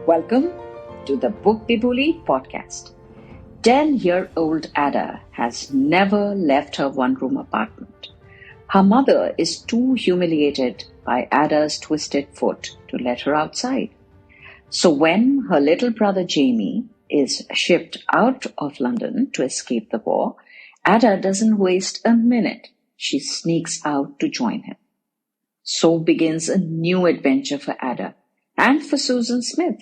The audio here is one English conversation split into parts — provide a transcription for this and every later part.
Welcome to the Bookbibuli podcast. 10-year-old Ada has never left her one-room apartment. Her mother is too humiliated by Ada's twisted foot to let her outside. So when her little brother Jamie is shipped out of London to escape the war, Ada doesn't waste a minute. She sneaks out to join him. So begins a new adventure for Ada and for Susan Smith,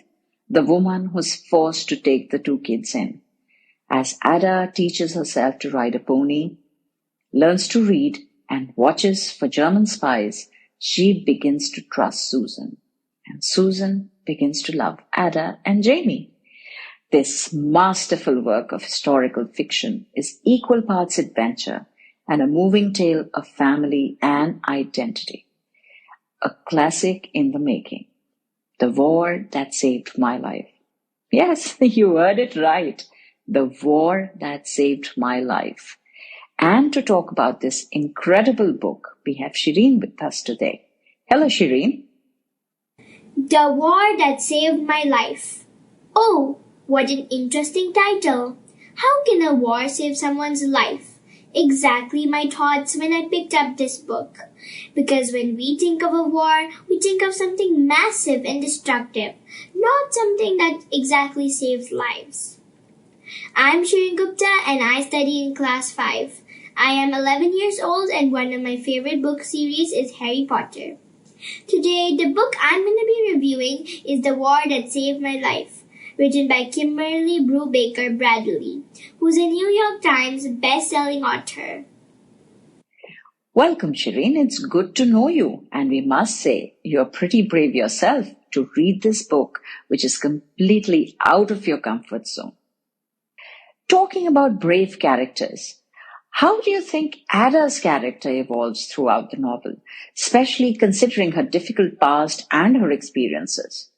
the woman who's forced to take the two kids in. As Ada teaches herself to ride a pony, learns to read, and watches for German spies, she begins to trust Susan. And Susan begins to love Ada and Jamie. This masterful work of historical fiction is equal parts adventure and a moving tale of family and identity. A classic in the making. The War That Saved My Life. Yes, you heard it right. The War That Saved My Life. And to talk about this incredible book, we have Shireen with us today. Hello, Shireen. The War That Saved My Life. Oh, what an interesting title. How can a war save someone's life? Exactly my thoughts when I picked up this book. Because when we think of a war, we think of something massive and destructive, not something that exactly saves lives. I'm Shireen Gupta and I study in class 5. I am 11 years old and one of my favorite book series is Harry Potter. Today, the book I'm going to be reviewing is The War That Saved My Life, written by Kimberly Brubaker Bradley, who's a New York Times best-selling author. Welcome, Shireen. It's good to know you. And we must say, you're pretty brave yourself to read this book, which is completely out of your comfort zone. Talking about brave characters, how do you think Ada's character evolves throughout the novel, especially considering her difficult past and her experiences?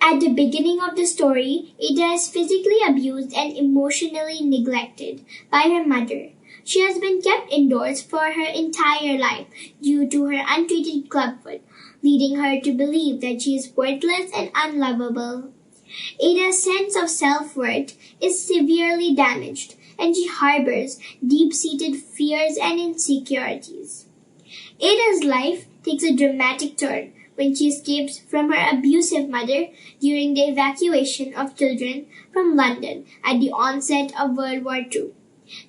At the beginning of the story, Ada is physically abused and emotionally neglected by her mother. She has been kept indoors for her entire life due to her untreated clubfoot, leading her to believe that she is worthless and unlovable. Ada's sense of self-worth is severely damaged, and she harbors deep-seated fears and insecurities. Ada's life takes a dramatic turn when she escapes from her abusive mother during the evacuation of children from London at the onset of World War II.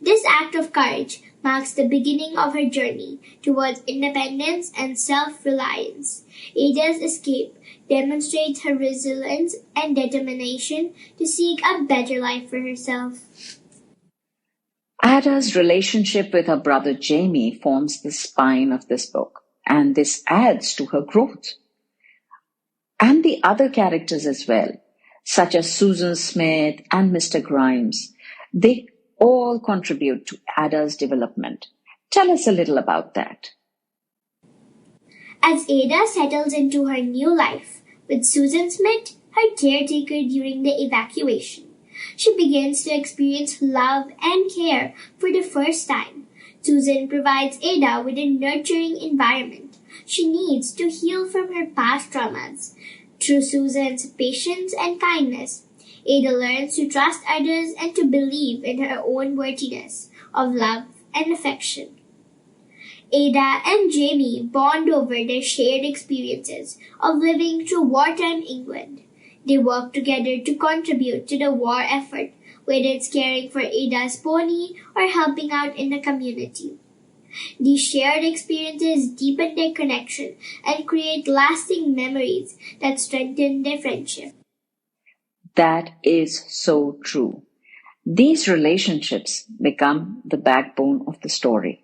This act of courage marks the beginning of her journey towards independence and self-reliance. Ada's escape demonstrates her resilience and determination to seek a better life for herself. Ada's relationship with her brother Jamie forms the spine of this book, and this adds to her growth. And the other characters as well, such as Susan Smith and Mr. Grimes, they all contribute to Ada's development. Tell us a little about that. As Ada settles into her new life with Susan Smith, her caretaker during the evacuation, she begins to experience love and care for the first time. Susan provides Ada with a nurturing environment she needs to heal from her past traumas. Through Susan's patience and kindness, Ada learns to trust others and to believe in her own worthiness of love and affection. Ada and Jamie bond over their shared experiences of living through wartime England. They work together to contribute to the war effort, whether it's caring for Ada's pony or helping out in the community. These shared experiences deepen their connection and create lasting memories that strengthen their friendship. That is so true. These relationships become the backbone of the story.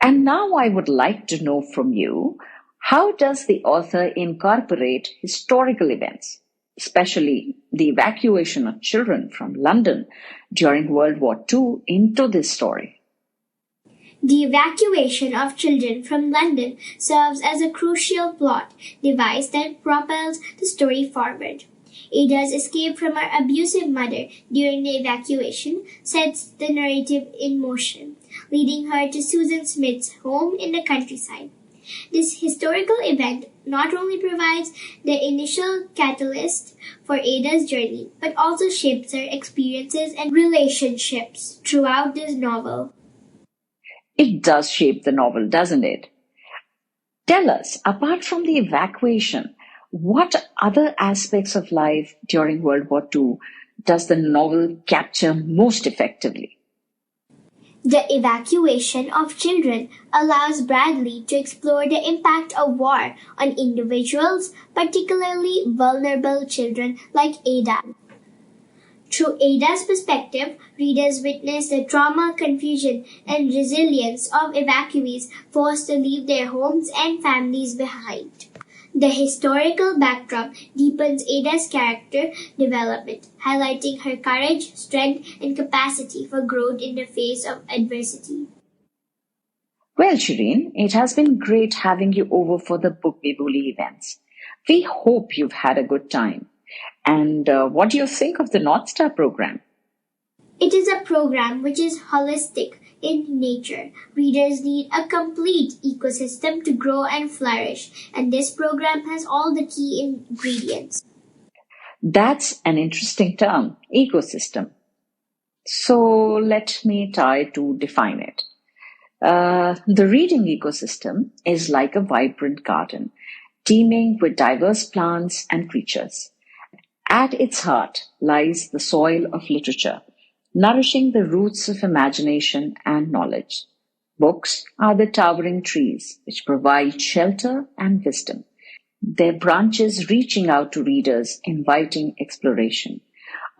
And now I would like to know from you, how does the author incorporate historical events, especially the evacuation of children from London during World War II, into this story? The evacuation of children from London serves as a crucial plot device that propels the story forward. Ada's escape from her abusive mother during the evacuation sets the narrative in motion, leading her to Susan Smith's home in the countryside. This historical event not only provides the initial catalyst for Ada's journey, but also shapes her experiences and relationships throughout this novel. It does shape the novel, doesn't it? Tell us, apart from the evacuation, what other aspects of life during World War II does the novel capture most effectively? The evacuation of children allows Bradley to explore the impact of war on individuals, particularly vulnerable children like Ada. Through Ada's perspective, readers witness the trauma, confusion, and resilience of evacuees forced to leave their homes and families behind. The historical backdrop deepens Ada's character development, highlighting her courage, strength, and capacity for growth in the face of adversity. Well, Shireen, it has been great having you over for the Bookbibuli events. We hope you've had a good time. And what do you think of the North Star program? It is a program which is holistic in nature. Readers need a complete ecosystem to grow and flourish, and this program has all the key ingredients. That's an interesting term, ecosystem. So let me try to define it. The reading ecosystem is like a vibrant garden, teeming with diverse plants and creatures. At its heart lies the soil of literature, nourishing the roots of imagination and knowledge. Books are the towering trees which provide shelter and wisdom, their branches reaching out to readers, inviting exploration.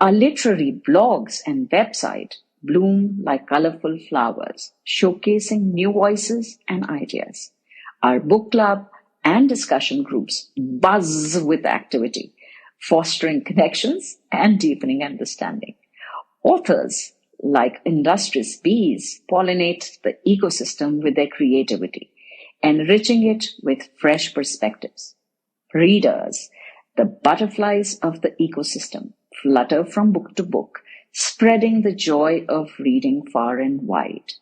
Our literary blogs and website bloom like colorful flowers, showcasing new voices and ideas. Our book club and discussion groups buzz with activity, fostering connections and deepening understanding. Authors, like industrious bees, pollinate the ecosystem with their creativity, enriching it with fresh perspectives. Readers, the butterflies of the ecosystem, flutter from book to book, spreading the joy of reading far and wide.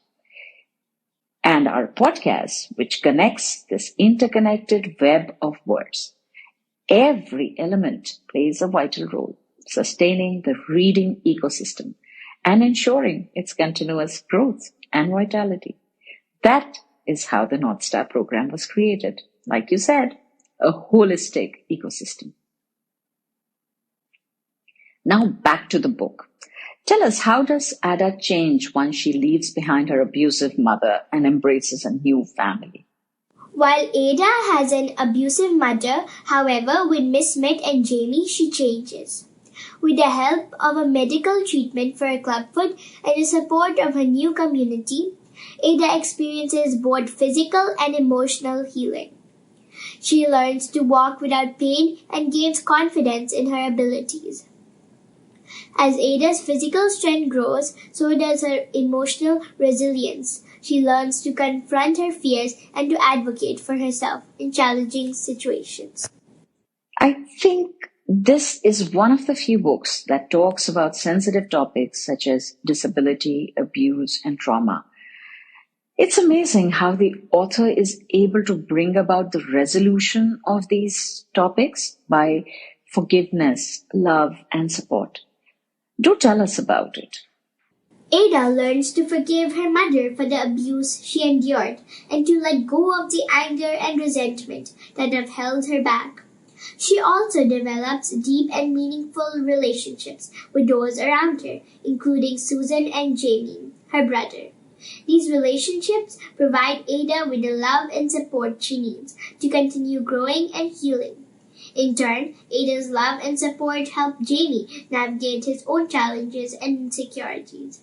And our podcast, which connects this interconnected web of words. Every element plays a vital role, sustaining the reading ecosystem and ensuring its continuous growth and vitality. That is how the North Star program was created. Like you said, a holistic ecosystem. Now back to the book. Tell us, how does Ada change once she leaves behind her abusive mother and embraces a new family? While Ada has an abusive mother, however, with Miss Smith and Jamie, she changes. With the help of a medical treatment for her clubfoot and the support of her new community, Ada experiences both physical and emotional healing. She learns to walk without pain and gains confidence in her abilities. As Ada's physical strength grows, so does her emotional resilience. She learns to confront her fears and to advocate for herself in challenging situations. I think this is one of the few books that talks about sensitive topics such as disability, abuse, and trauma. It's amazing how the author is able to bring about the resolution of these topics by forgiveness, love, and support. Do tell us about it. Ada learns to forgive her mother for the abuse she endured and to let go of the anger and resentment that have held her back. She also develops deep and meaningful relationships with those around her, including Susan and Jamie, her brother. These relationships provide Ada with the love and support she needs to continue growing and healing. In turn, Ada's love and support help Jamie navigate his own challenges and insecurities,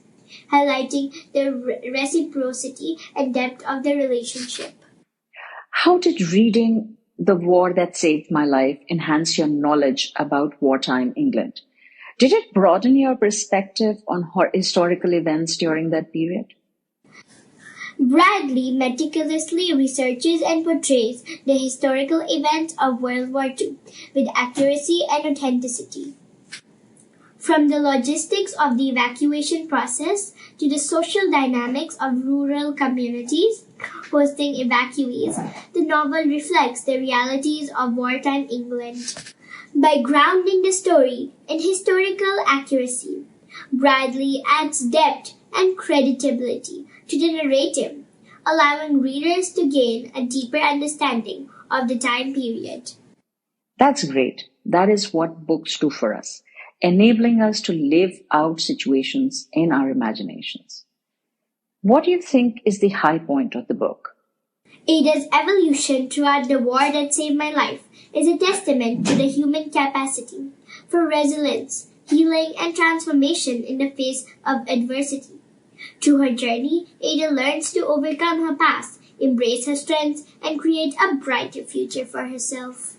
highlighting the reciprocity and depth of the relationship. How did reading The War That Saved My Life enhance your knowledge about wartime England? Did it broaden your perspective on historical events during that period? Bradley meticulously researches and portrays the historical events of World War II with accuracy and authenticity. From the logistics of the evacuation process to the social dynamics of rural communities, hosting evacuees, the novel reflects the realities of wartime England. By grounding the story in historical accuracy, Bradley adds depth and credibility to the narrative, allowing readers to gain a deeper understanding of the time period. That's great. That is what books do for us, enabling us to live out situations in our imaginations. What do you think is the high point of the book? Ada's evolution throughout the war that saved my life is a testament to the human capacity for resilience, healing, and transformation in the face of adversity. Through her journey, Ada learns to overcome her past, embrace her strengths, and create a brighter future for herself.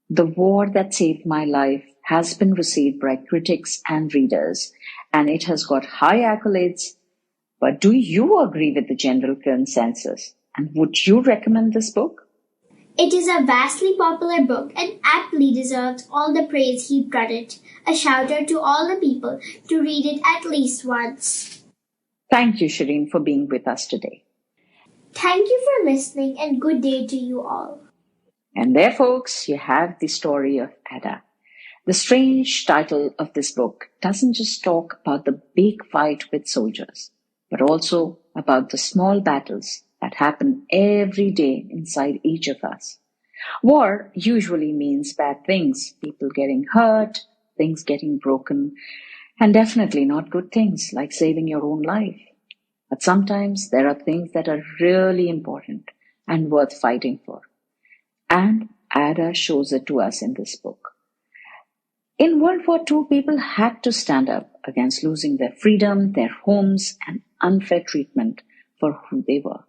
The War That Saved My Life has been received by critics and readers, and it has got high accolades. But do you agree with the general consensus? And would you recommend this book? It is a vastly popular book and aptly deserves all the praise heaped on it. A shout out to all the people to read it at least once. Thank you, Shireen, for being with us today. Thank you for listening and good day to you all. And there, folks, you have the story of Ada. The strange title of this book doesn't just talk about the big fight with soldiers, but also about the small battles that happen every day inside each of us. War usually means bad things, people getting hurt, things getting broken, and definitely not good things like saving your own life. But sometimes there are things that are really important and worth fighting for. And Ada shows it to us in this book. In World War II, people had to stand up against losing their freedom, their homes, and unfair treatment for who they were.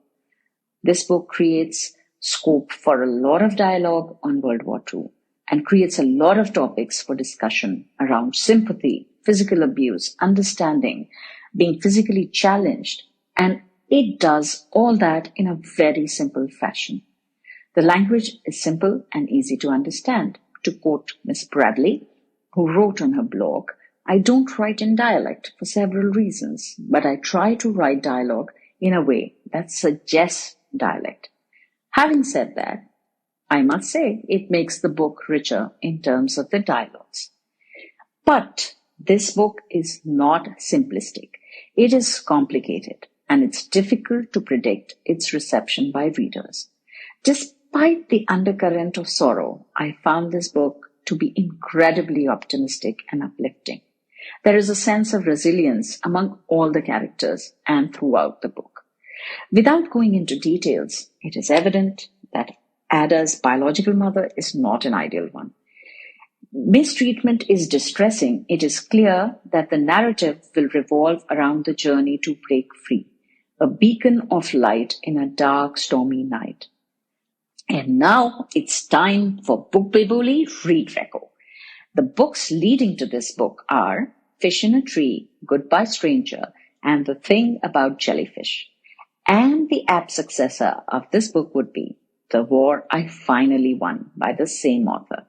This book creates scope for a lot of dialogue on World War II and creates a lot of topics for discussion around sympathy, physical abuse, understanding, being physically challenged, and it does all that in a very simple fashion. The language is simple and easy to understand. To quote Miss Bradley, who wrote on her blog, "I don't write in dialect for several reasons, but I try to write dialogue in a way that suggests dialect." Having said that, I must say it makes the book richer in terms of the dialogues. But this book is not simplistic. It is complicated, and it's difficult to predict its reception by readers. Despite the undercurrent of sorrow, I found this book to be incredibly optimistic and uplifting. There is a sense of resilience among all the characters and throughout the book. Without going into details, it is evident that Ada's biological mother is not an ideal one. Mistreatment is distressing. It is clear that the narrative will revolve around the journey to break free, a beacon of light in a dark, stormy night. And now it's time for Bookbibuli Read Reco. The books leading to this book are Fish in a Tree, Goodbye Stranger, and The Thing About Jellyfish. And the apt successor of this book would be The War I Finally Won by the same author.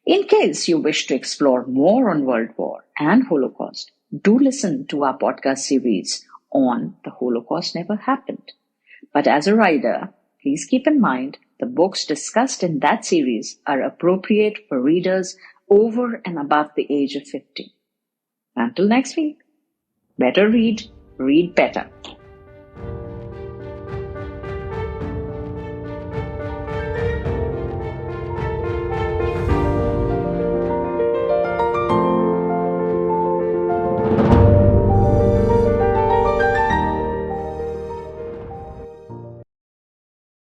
In case you wish to explore more on World War and Holocaust, do listen to our podcast series on The Holocaust Never Happened. But as a reader, please keep in mind the books discussed in that series are appropriate for readers over and above the age of 50. Until next week, better read, read better.